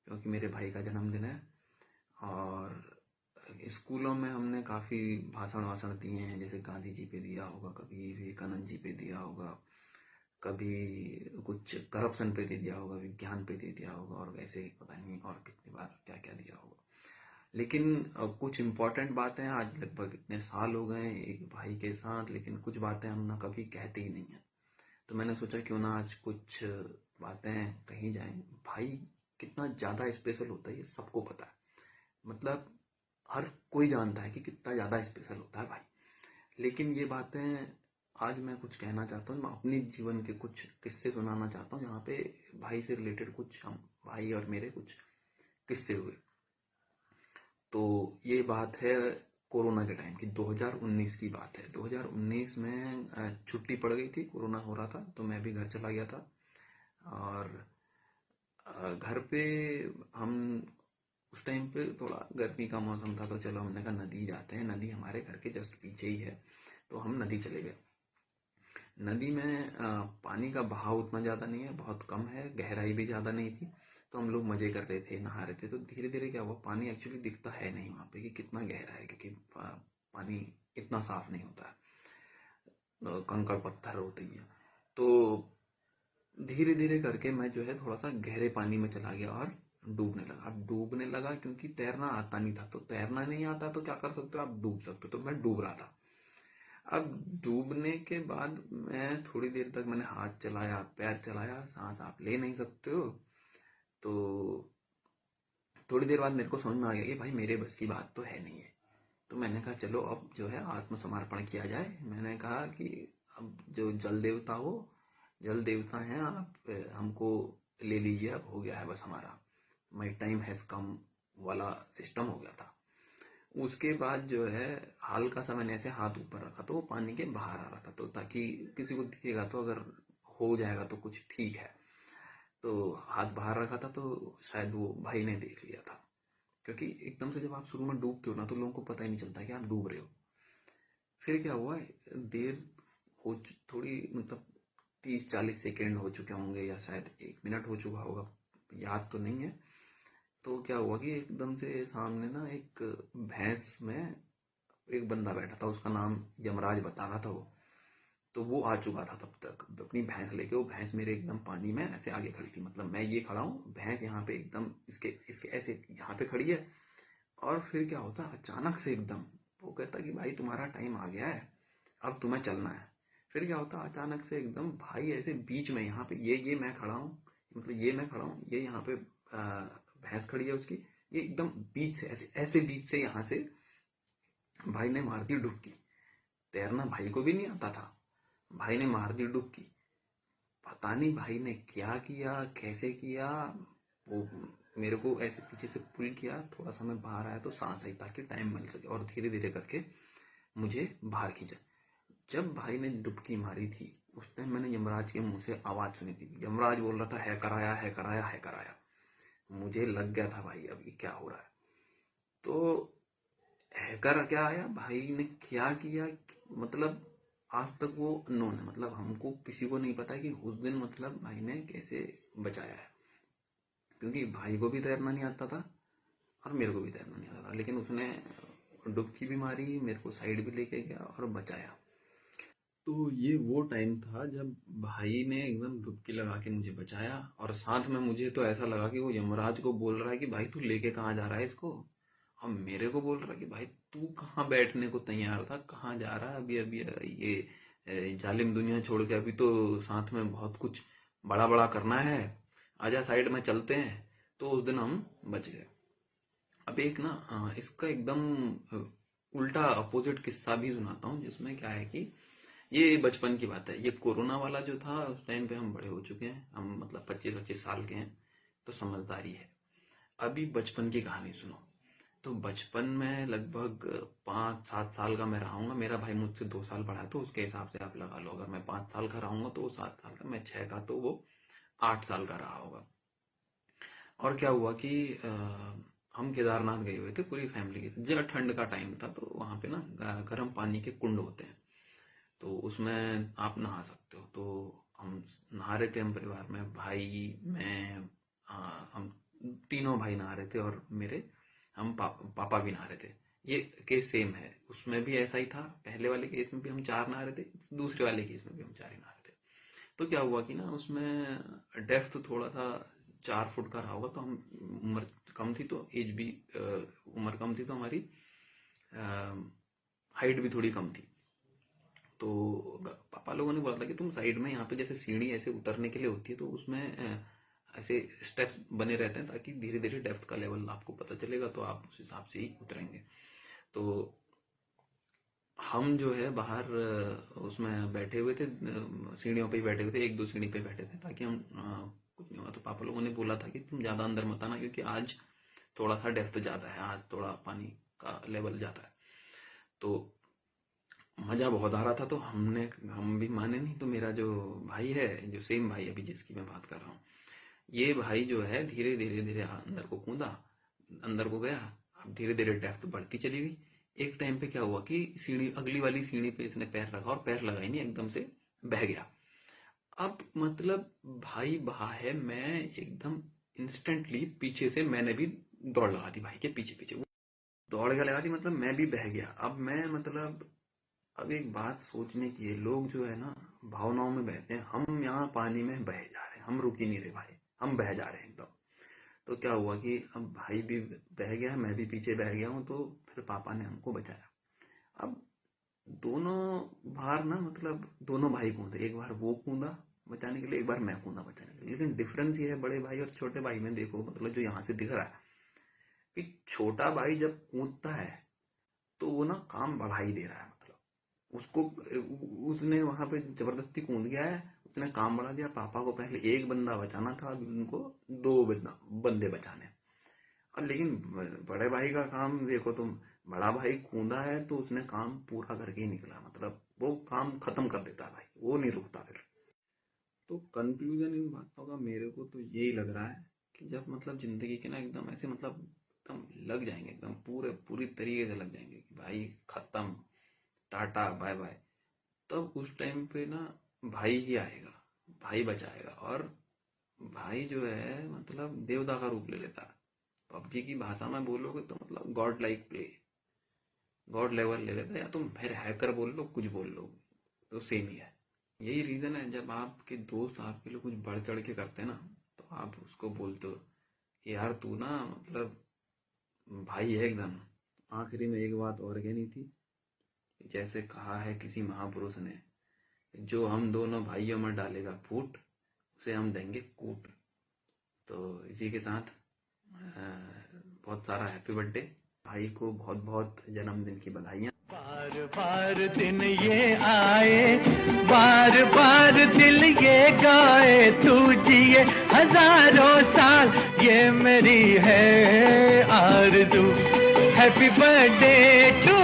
क्योंकि मेरे भाई का जन्मदिन है। और स्कूलों में हमने काफ़ी भाषण वाषण दिए हैं, जैसे गांधी जी पे दिया होगा, कभी विवेकानंद जी पे दिया होगा, कभी कुछ करप्शन पे दे दिया होगा, विज्ञान पे दे दिया होगा, और वैसे ही पता नहीं और कितनी बार क्या क्या दिया होगा। लेकिन कुछ इम्पोर्टेंट बातें हैं, आज लगभग इतने साल हो गए हैं एक भाई के साथ, लेकिन कुछ बातें हम ना कभी कहते ही नहीं हैं। तो मैंने सोचा क्यों ना आज कुछ बातें कही जाएं। भाई कितना ज़्यादा स्पेशल होता है ये सबको पता है, मतलब हर कोई जानता है कि कितना ज़्यादा स्पेशल होता है भाई। लेकिन ये बातें आज मैं कुछ कहना चाहता हूँ, मैं अपने जीवन के कुछ किस्से सुनाना चाहता हूँ, जहाँ पे भाई से रिलेटेड कुछ हम भाई और मेरे कुछ किस्से हुए। तो ये बात है कोरोना के टाइम की, 2019 की बात है। 2019 में छुट्टी पड़ गई थी, कोरोना हो रहा था, तो मैं भी घर चला गया था। और घर पे हम उस टाइम पे थोड़ा गर्मी का मौसम था, तो चलो हमने कहा नदी जाते हैं। नदी हमारे घर के जस्ट पीछे ही है, तो हम नदी चले गए। नदी में पानी का बहाव उतना ज़्यादा नहीं है, बहुत कम है, गहराई भी ज़्यादा नहीं थी। तो हम लोग मज़े कर रहे थे, नहा रहे थे। तो धीरे धीरे क्या हुआ, पानी एक्चुअली दिखता है नहीं वहाँ पे कि कितना गहरा है, क्योंकि पानी इतना साफ नहीं होता है, कंकड़ पत्थर होते ही हैं। तो धीरे धीरे करके मैं जो है थोड़ा सा गहरे पानी में चला गया और डूबने लगा। अब डूबने लगा क्योंकि तैरना आता नहीं था, तो तैरना नहीं आता तो क्या कर सकते हो आप, डूब सकते हो। तो मैं डूब रहा था। अब डूबने के बाद मैं थोड़ी देर तक मैंने हाथ चलाया, पैर चलाया, सांस आप ले नहीं सकते हो। तो थोड़ी देर बाद मेरे को समझ में आ गया कि भाई मेरे बस की बात तो है नहीं है। तो मैंने कहा चलो अब जो है आत्मसमर्पण किया जाए। मैंने कहा कि अब जो जल देवता हो, जल देवता हैं आप, हमको ले लीजिए, अब हो गया है बस हमारा, माई टाइम हैज कम वाला सिस्टम हो गया था। उसके बाद जो है हल्का सा मैंने ऐसे हाथ ऊपर रखा, तो वो पानी के बाहर आ रहा था, तो ताकि किसी को दिखेगा तो अगर हो जाएगा तो कुछ ठीक है। तो हाथ बाहर रखा था, तो शायद वो भाई ने देख लिया था, क्योंकि एकदम से जब आप शुरू में डूबते हो ना, तो लोगों को पता ही नहीं चलता कि आप डूब रहे हो। फिर क्या हुआ, देर हो थोड़ी, मतलब 30-40 सेकेंड हो चुके होंगे, या शायद 1 मिनट हो चुका होगा, याद तो नहीं है। तो क्या हुआ कि एकदम से सामने ना एक भैंस में एक बंदा बैठा था, उसका नाम यमराज बता रहा था वो। तो वो आ चुका था तब तक अपनी भैंस लेके। वो भैंस मेरे एकदम पानी में ऐसे आगे खड़ी थी, मतलब मैं ये खड़ा हूँ, भैंस यहाँ पे एकदम इसके इसके ऐसे यहाँ पे खड़ी है। और फिर क्या होता, अचानक से एकदम वो कहता कि भाई तुम्हारा टाइम आ गया है, अब तुम्हें चलना है। फिर क्या होता, अचानक से एकदम भाई ऐसे बीच में, यहाँ पे ये मैं खड़ा हूँ, मतलब ये मैं खड़ा हूँ, ये यहाँ पे भैंस खड़ी है उसकी, ये एकदम बीच से ऐसे ऐसे बीच से यहाँ से भाई ने मार दी डुबकी। तैरना भाई को भी नहीं आता था, भाई ने मार दी डुबकी। पता नहीं भाई ने क्या किया, कैसे किया, वो मेरे को ऐसे पीछे से पुल किया, थोड़ा सा मैं बाहर आया तो सांस आई ताकि टाइम मिल सके, और धीरे धीरे करके मुझे बाहर खींचा। जब भाई ने डुबकी मारी थी, उस टाइम मैंने यमराज के मुंह से आवाज सुनी थी, यमराज बोल रहा था है कराया, है कराया, है कराया। मुझे लग गया था भाई अभी क्या हो रहा है। तो हैकर क्या आया, भाई ने क्या किया, मतलब आज तक वो अननोन है, मतलब हमको किसी को नहीं पता कि उस दिन मतलब भाई ने कैसे बचाया है। क्योंकि भाई को भी तैरना नहीं आता था और मेरे को भी तैरना नहीं आता था, लेकिन उसने डुबकी भी मारी, मेरे को साइड भी लेके गया और बचाया। तो ये वो टाइम था जब भाई ने एकदम डुबकी लगा के मुझे बचाया, और साथ में मुझे तो ऐसा लगा कि वो यमराज को बोल रहा है कि भाई तू लेके कहाँ जा रहा है इसको। और मेरे को बोल रहा है कि भाई तू कहाँ बैठने को तैयार था, कहाँ जा रहा है अभी अभी, ये जालिम दुनिया छोड़ के अभी तो साथ में बहुत कुछ बड़ा बड़ा करना है, आजा साइड में चलते हैं। तो उस दिन हम बच गए। अब एक ना इसका एकदम उल्टा अपोजिट किस्सा भी सुनाता हूँ, जिसमें क्या है कि ये बचपन की बात है। ये कोरोना वाला जो था, उस टाइम पे हम बड़े हो चुके हैं, हम मतलब 25-25 साल के हैं, तो समझदारी है। अभी बचपन की कहानी सुनो। तो बचपन में लगभग 5-7 साल का मैं रहा, मेरा भाई मुझसे 2 साल बड़ा है, तो उसके हिसाब से आप लगा लो, अगर मैं 5 साल का रहूंगा तो वो 7 साल का, मैं 6 का तो वो 8 साल का रहा होगा। और क्या हुआ कि हम केदारनाथ गए हुए थे पूरी फैमिली के, जरा ठंड का टाइम था, तो वहाँ पे ना गर्म पानी के कुंड होते हैं, तो उसमें आप नहा सकते हो। तो हम नहा रहे थे, हम परिवार में, भाई, मैं, हम तीनों भाई नहा रहे थे और मेरे हम पापा भी नहा रहे थे। ये केस सेम है, उसमें भी ऐसा ही था। पहले वाले केस में भी हम 4 नहा रहे थे, दूसरे वाले केस में भी हम 4 ही नहा रहे थे। तो क्या हुआ कि ना उसमें डेप्थ थोड़ा सा 4 फुट का रहा होगा, तो हम उम्र कम थी तो एज भी उम्र कम थी तो हमारी हाइट भी थोड़ी कम थी। तो पापा लोगों ने बोला था कि तुम साइड में यहाँ पे जैसे सीढ़ी ऐसे उतरने के लिए होती है, तो उसमें ऐसे स्टेप्स बने रहते हैं ताकि धीरे धीरे डेप्थ का लेवल आपको पता चलेगा, तो आप उस हिसाब से ही उतरेंगे। तो हम जो है बाहर उसमें बैठे हुए थे, सीढ़ियों पे ही बैठे हुए थे, 1-2 सीढ़ी पे बैठे थे ताकि हम कुछ नहीं हुआ। तो पापा लोगों ने बोला था कि तुम ज्यादा अंदर मत आना, क्योंकि आज थोड़ा सा डेप्थ ज्यादा है, आज थोड़ा पानी का लेवल ज्यादा है। तो मजा बहुत आ रहा था, तो हम भी माने नहीं। तो मेरा जो भाई है, जो सेम भाई अभी जिसकी मैं बात कर रहा हूँ, ये भाई जो है धीरे धीरे धीरे अंदर को कूदा, अंदर को गया। अब धीरे धीरे डेप्थ बढ़ती चली गई। एक टाइम पे क्या हुआ कि सीढ़ी, अगली वाली सीढ़ी पे इसने पैर रखा और पैर लगा ही नहीं, एकदम से बह गया। अब मतलब भाई बहा है, मैं एकदम इंस्टेंटली पीछे से मैंने भी दौड़ लगा दी भाई के पीछे पीछे। वो दौड़ के लगा दी, मतलब मैं भी बह गया। अब मैं मतलब, अब एक बात सोचने की है, लोग जो है ना भावनाओं में बहते हैं, हम यहाँ पानी में बह जा रहे हैं, हम रुक ही नहीं रहे भाई, हम बह जा रहे हैं एकदम। तो क्या हुआ कि अब भाई भी बह गया, मैं भी पीछे बह गया हूँ, तो फिर पापा ने हमको बचाया। अब दोनों बार ना, मतलब दोनों भाई कूदे, एक बार वो कूदा बचाने के लिए, एक बार मैं कूदा बचाने के लिए। लेकिन डिफरेंस ये है बड़े भाई और छोटे भाई में, देखो मतलब जो यहाँ से दिख रहा है कि छोटा भाई जब कूदता है तो वो ना काम बढ़ा ही दे रहा है, मतलब उसको, उसने वहां पे जबरदस्ती कूद गया है, उसने काम बढ़ा दिया। पापा को पहले एक बंदा बचाना था, अभी उनको 2 बंदे बचाने। और लेकिन बड़े भाई का काम देखो तुम, बड़ा भाई कूदा है तो उसने काम पूरा करके ही निकला, मतलब वो काम खत्म कर देता है भाई, वो नहीं रुकता फिर। तो कंक्लूजन इन बातों का मेरे को तो यही लग रहा है कि जब मतलब जिंदगी के ना एकदम ऐसे, मतलब एकदम लग जाएंगे, एकदम पूरी तरीके से लग जाएंगे कि भाई खत्म, टाटा बाय बाय, तब उस टाइम पे ना भाई ही आएगा, भाई बचाएगा। और भाई जो है मतलब देवता का रूप ले लेता है। पबजी की भाषा में बोलोगे तो मतलब God like play, God level ले लेता है, या तुम फिर हैकर बोल लो, कुछ बोल लो, तो सेम ही है। यही रीजन है, जब आपके दोस्त आपके लिए कुछ बढ़ चढ़ के करते हैं ना, तो आप उसको बोलते हो कि यार तू ना मतलब भाई है एकदम। आखिरी में एक बात और कहनी थी, जैसे कहा है किसी महापुरुष ने, जो हम दोनों भाइयों में डालेगा फूट, उसे हम देंगे कूट। तो इसी के साथ बहुत सारा हैप्पी बर्थडे भाई को, बहुत बहुत जन्मदिन की बधाइयाँ। बार बार दिन ये आए, बार बार दिल ये गाए, तू जिए हजारों साल, ये मेरी है आरज़ू। Happy birthday to